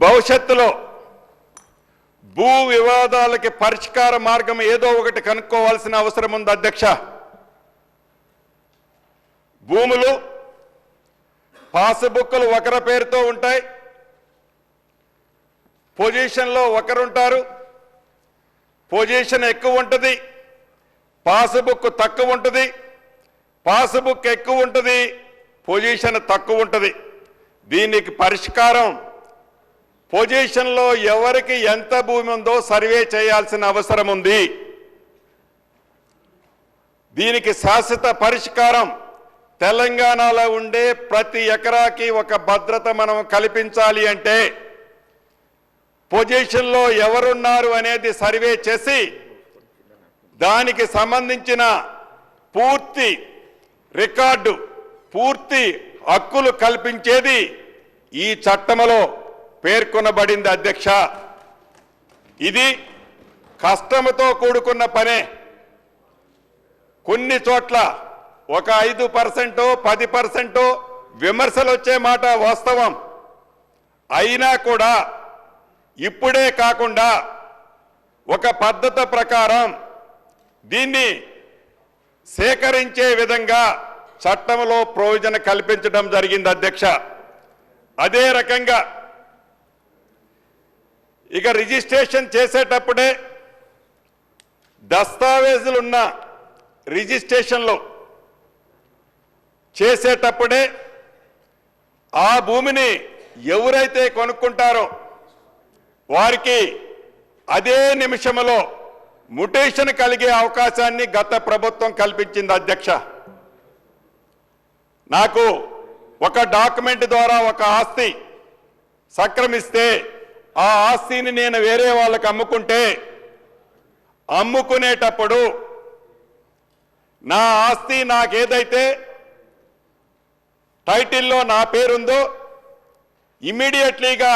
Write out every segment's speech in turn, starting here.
భవిష్యత్తులో భూ వివాదాలకి పరిష్కార మార్గం ఏదో ఒకటి కనుక్కోవాల్సిన అవసరం ఉంది అధ్యక్ష. భూములు పాస్బుక్లు ఒకరి పేరుతో ఉంటాయి, పొజిషన్లో ఒకరుంటారు, పొజిషన్ ఎక్కువ ఉంటుంది, పాస్బుక్ తక్కువ ఉంటుంది, పాస్బుక్ ఎక్కువ ఉంటుంది, పొజిషన్ తక్కువ ఉంటుంది. దీనికి పరిష్కారం పొజిషన్లో ఎవరికి ఎంత భూమి ఉందో సర్వే చేయాల్సిన అవసరం ఉంది. దీనికి శాశ్వత పరిష్కారం తెలంగాణలో ఉండే ప్రతి ఎకరాకి ఒక భద్రత మనం కల్పించాలి అంటే పొజిషన్లో ఎవరున్నారు అనేది సర్వే చేసి దానికి సంబంధించిన పూర్తి రికార్డు, పూర్తి హక్కులు కల్పించేది ఈ చట్టంలో పేర్కొనబడింది అధ్యక్ష. ఇది కష్టంతో కూడుకున్న పనే. కొన్ని చోట్ల ఒక 5%, 10% విమర్శలు వచ్చే మాట వాస్తవం. అయినా కూడా ఇప్పుడే కాకుండా ఒక పద్ధతి ప్రకారం దీన్ని సేకరించే విధంగా చట్టంలో ప్రయోజనం కల్పించడం జరిగింది అధ్యక్ష. అదే రకంగా ఇక రిజిస్ట్రేషన్ చేసేటప్పుడే దస్తావేజులున్న రిజిస్ట్రేషన్లో చేసేటప్పుడే ఆ భూమిని ఎవరైతే కొనుక్కుంటారో వారికి అదే నిమిషంలో మ్యుటేషన్ కలిగే అవకాశాన్ని గత ప్రభుత్వం కల్పించింది అధ్యక్ష. నాకు ఒక డాక్యుమెంట్ ద్వారా ఒక ఆస్తి సక్రమిస్తే ఆ ఆస్తిని నేను వేరే వాళ్ళకి అమ్ముకుంటే అమ్ముకునేటప్పుడు నా ఆస్తి నాకేదైతే టైటిల్లో నా పేరుందో ఇమ్మీడియట్లీగా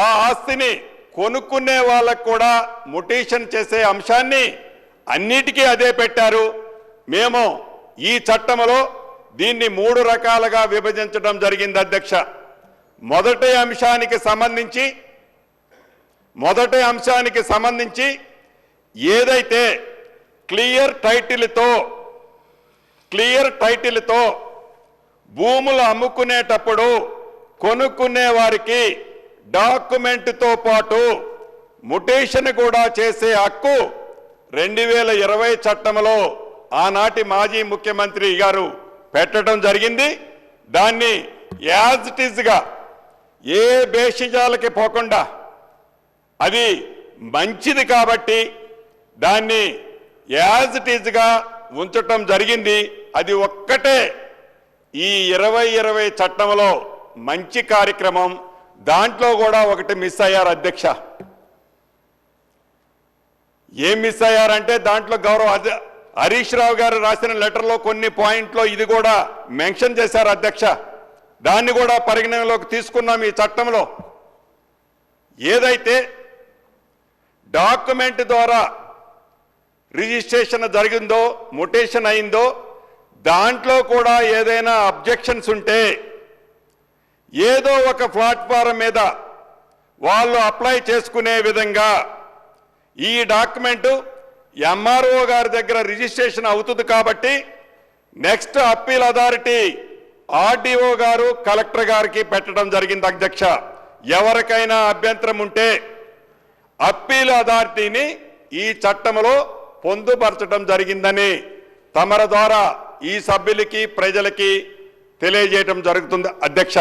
ఆ ఆస్తిని కొనుక్కునే వాళ్ళకు కూడా మ్యుటేషన్ చేసే అంశాన్ని అన్నిటికీ అదే పెట్టారు. మేము ఈ చట్టంలో దీన్ని 3 రకాలుగా విభజించడం జరిగింది అధ్యక్ష. మొదటి అంశానికి సంబంధించి ఏదైతే క్లియర్ టైటిల్తో భూములు అమ్ముకునేటప్పుడు కొనుక్కునే వారికి డాక్యుమెంట్తో పాటు మ్యుటేషన్ కూడా చేసే హక్కు 2020 చట్టంలో ఆనాటి మాజీ ముఖ్యమంత్రి గారు పెట్టడం జరిగింది. దాన్ని యాజ్ ఇట్ ఈజ్గా ఏ బేషిజాలకి పోకుండా అది మంచిది కాబట్టి దాన్ని యాజ్ ఇట్ ఈజ్గా ఉంచటం జరిగింది. అది ఒక్కటే ఈ 2020 చట్టంలో మంచి కార్యక్రమం. దాంట్లో కూడా ఒకటి మిస్ అయ్యారు అధ్యక్ష. ఏం మిస్ అయ్యారంటే దాంట్లో గౌరవ హరీష్ రావు గారు రాసిన లెటర్లో కొన్ని పాయింట్లో ఇది కూడా మెన్షన్ చేశారు అధ్యక్ష. దాన్ని కూడా పరిగణనలోకి తీసుకున్నాం ఈ చట్టంలో. ఏదైతే డాక్యుమెంట్ ద్వారా రిజిస్ట్రేషన్ జరిగిందో మ్యుటేషన్ అయిందో దాంట్లో కూడా ఏదైనా అబ్జెక్షన్స్ ఉంటే ఏదో ఒక ప్లాట్ఫారం మీద వాళ్ళు అప్లై చేసుకునే విధంగా ఈ డాక్యుమెంటు ఎంఆర్ఓ గారి దగ్గర రిజిస్ట్రేషన్ అవుతుంది కాబట్టి నెక్స్ట్ అప్పీల్ అథారిటీ ఆర్డీఓ గారు కలెక్టర్ గారికి పెట్టడం జరిగింది అధ్యక్ష. ఎవరికైనా అభ్యంతరం ఉంటే అప్పీల్ అథారిటీని ఈ చట్టంలో పొందుపరచడం జరిగిందని తమర ద్వారా ఈ సభ్యులకి ప్రజలకి తెలియజేయడం జరుగుతుంది అధ్యక్ష.